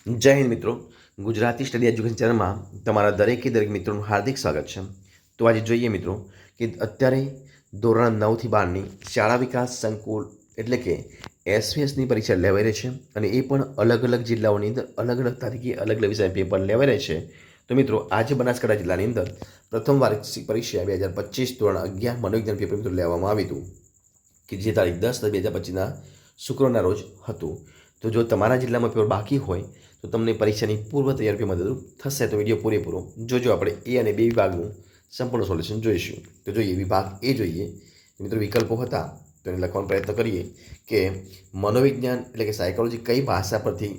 જય હિન્દ મિત્રો. Gujarati study education ચેનલમાં તમારા દરેક મિત્રોનું હાર્દિક સ્વાગત છે. તો આજે જોઈએ મિત્રો કે અત્યારે ધોરણ 9 થી 12ની શાળા વિકાસ સંકુલ એટલે કે એસવીએસની પરીક્ષા લેવાઈ રહી છે અને એ પણ અલગ અલગ જિલ્લાઓની અંદર અલગ અલગ તારીખે અલગ અલગ વિષય પેપર લેવાઈ રહે છે. તો મિત્રો આજે બનાસકાંઠા જિલ્લાની અંદર પ્રથમ વાર્ષિક પરીક્ષા 2025 ધોરણ 11 મનોવિજ્ઞાન પેપર મિત્રો લેવામાં આવ્યું હતું કે જે તારીખ 10/10/2025ના શુક્રવારના રોજ હતું. તો જો તમારા જિલ્લામાં પેપર બાકી હોય તો તમને પરીક્ષાની પૂર્વ તૈયારીમાં મદદરૂપ થશે. તો વિડીયો પૂરેપૂરો જોજો. આપણે એ અને બે વિભાગનું સંપૂર્ણ સોલ્યુશન જોઈશું. તો જોઈએ વિભાગ એ જોઈએ. મિત્રો વિકલ્પો હતા તો એને લખવાનો પ્રયત્ન કરીએ કે મનોવિજ્ઞાન એટલે કે સાયકોલોજી કઈ ભાષા પરથી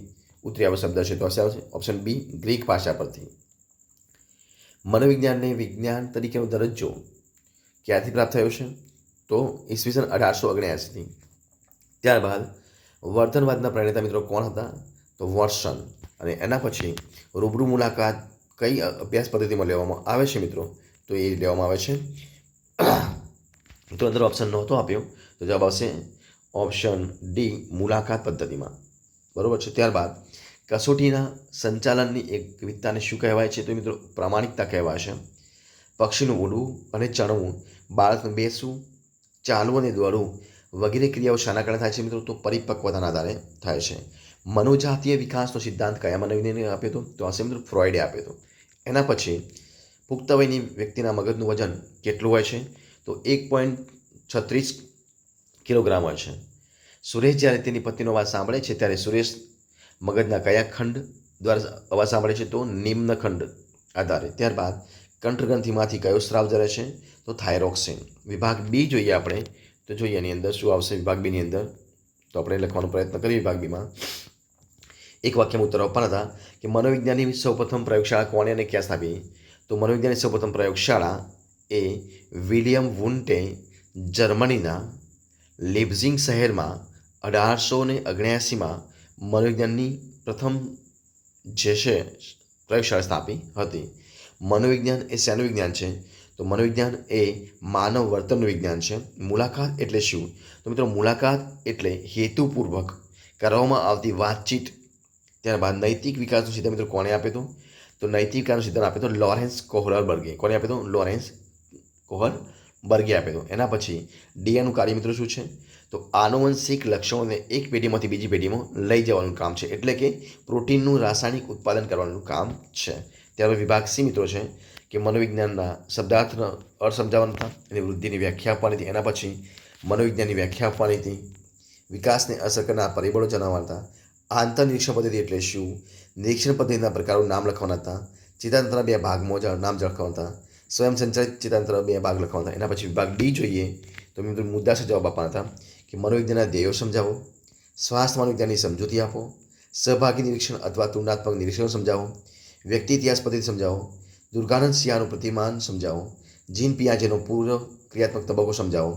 ઉતરી આવ્યો શબ્દ છે? તો આવશે ઓપ્શન બી ગ્રીક ભાષા પરથી. મનોવિજ્ઞાનને વિજ્ઞાન તરીકેનો દરજ્જો ક્યાંથી પ્રાપ્ત થયો છે? તો ઈસવીસન 1879થી. ત્યારબાદ વર્તનવાદના પ્રણેતા મિત્રો કોણ હતા? તો વોટસન. અને એના પછી રૂબરૂ મુલાકાત કઈ અભ્યાસ પદ્ધતિમાં લેવામાં આવે છે મિત્રો? તો એ લેવામાં આવે છે તો અંદર ઓપ્શન નહોતો આપ્યો તો જવાબ આવશે ઓપ્શન ડી મુલાકાત પદ્ધતિમાં. બરાબર છે. ત્યારબાદ કસોટીના સંચાલનની એક વિવિધતાને શું કહેવાય છે? તો મિત્રો પ્રામાણિકતા કહેવાય છે. પક્ષીનું ઉડવું અને ચણવું, બાળકનું બેસવું, ચાલવું અને દોડવું વગેરે ક્રિયાઓ શાના કારણે થાય છે મિત્રો? તો પરિપક્વતાના આધારે થાય છે. મનોજાતીય વિકાસનો સિદ્ધાંત કયા મનોવિજ્ઞાનીએ આપ્યો હતો? તો આ મિત્રો ફ્રોઇડે આપ્યો હતો. એના પછી પુખ્ત વયની વ્યક્તિના મગજનું વજન કેટલું હોય છે? તો 1.36 કિલોગ્રામ હોય છે. સુરેશ જ્યારે તેની પત્નીનો અવાજ સાંભળે છે ત્યારે સુરેશ મગજના કયા ખંડ દ્વારા અવાજ સાંભળે છે? તો નિમ્ન ખંડ આધારે. ત્યારબાદ કંઠગ્રંથિમાંથી કયો સ્રાવ જરે છે? તો થાઇરોક્સિન. વિભાગ બી જોઈએ આપણે તો જોઈએ એની અંદર શું આવશે વિભાગ બીની અંદર. તો આપણે લખવાનો પ્રયત્ન કરીએ વિભાગ બીમાં. એક વાક્યમાં ઉત્તર આપવાના હતા કે મનોવિજ્ઞાનની સૌપ્રથમ પ્રયોગશાળા કોણે અને ક્યાં સ્થાપી? તો મનોવિજ્ઞાનની સૌપ્રથમ પ્રયોગશાળા એ વિલિયમ વુન્ટે જર્મનીના લીપ્ઝિગ શહેરમાં 1879માં મનોવિજ્ઞાનની પ્રથમ જે છે પ્રયોગશાળા સ્થાપી હતી. મનોવિજ્ઞાન એ શેનું વિજ્ઞાન છે? તો મનોવિજ્ઞાન એ માનવ વર્તનનું વિજ્ઞાન છે. મુલાકાત એટલે શું? તો મિત્રો મુલાકાત એટલે હેતુપૂર્વક કરવામાં આવતી વાતચીત. ત્યારબાદ નૈતિક વિકાસનો સિદ્ધાંત મિત્રો કોણે આપ્યો હતો? તો નૈતિક વિકાસનો સિદ્ધાંત આપ્યો હતો લોરેન્સ કોહલરબર્ગે. કોને આપ્યો હતો? લોરેન્સ કોહલબર્ગે આપ્યો હતો. એના પછી ડીએનએનું કાર્ય મિત્રો શું છે? તો આનુવંશિક લક્ષણોને એક પેઢીમાંથી બીજી પેઢીમાં લઈ જવાનું કામ છે. એટલે કે પ્રોટીનનું રાસાયણિક ઉત્પાદન કરવાનું કામ છે. ત્યારબાદ વિભાગ સી મિત્રો છે કે મનોવિજ્ઞાનના શબ્દાર્થનો અર્થ સમજાવવાના હતા, એની વૃદ્ધિની વ્યાખ્યા આપવાની હતી. એના પછી મનોવિજ્ઞાનની વ્યાખ્યા આપવાની હતી. વિકાસને અસર કરનાર પરિબળો જણાવવાના હતા. આંતરનિરીક્ષણ પદ્ધતિ એટલે શું? નિરીક્ષણ પદ્ધતિના પ્રકારો નામ લખવાના હતા. ચેતાતંત્રના 2 ભાગમાં નામ લખવાના હતા. સ્વયં સંચાલિત ચેતાતંત્ર 2 ભાગ લખવાના હતા. એના પછી વિભાગ ડી જોઈએ તો મિત્રો મુદ્દાસર જવાબ આપવાના હતા કે મનોવિજ્ઞાનના ધ્યેયો સમજાવો, સ્વાસ્થ્ય મનોવિજ્ઞાનની સમજૂતી આપો, સહભાગી નિરીક્ષણ અથવા તુલનાત્મક નિરીક્ષણો સમજાવો, વ્યક્તિ ઇતિહાસ પદ્ધતિ સમજાવો, દુર્ગાનંદ સિયાનું પ્રતિમાન સમજાવો, જીન પિયાજેનો પૂર્વ ક્રિયાત્મક તબક્કો સમજાવો,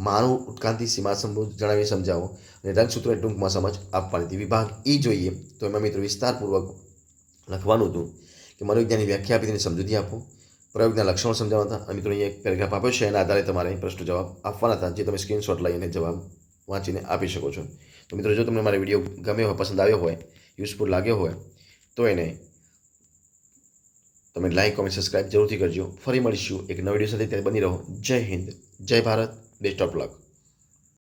માનવ ઉત્ક્રાંતિ સીમા જણાવી સમજાવો અને રંગસૂત્રોને ટૂંકમાં સમજ આપવાની હતી. વિભાગ ઈ જોઈએ તો એમાં મિત્રો વિસ્તારપૂર્વક લખવાનું હતું કે મનોવિજ્ઞાનની વ્યાખ્યા આપી તેની સમજૂતી આપો, પ્રયોગના લક્ષણો સમજાવવાના હતા. અને મિત્રો અહીંયા એક પેરેગ્રાફ આપ્યો છે એના આધારે તમારે પ્રશ્ન જવાબ આપવાના હતા, જે તમે સ્ક્રીનશોટ લઈને જવાબ વાંચીને આપી શકો છો. તો મિત્રો જો તમને મારો વિડીયો ગમ્યો હોય, પસંદ આવ્યો હોય, યુઝફુલ લાગ્યો હોય તો એને તમે લાઈક, કોમેન્ટ, સબસ્ક્રાઈબ જરૂરથી કરજો. ફરી મળીશું એક નવા વિડીયો સાથે. ત્યારે બની રહો. જય હિન્દ, જય ભારત, બેસ્ટ ઓફ લક.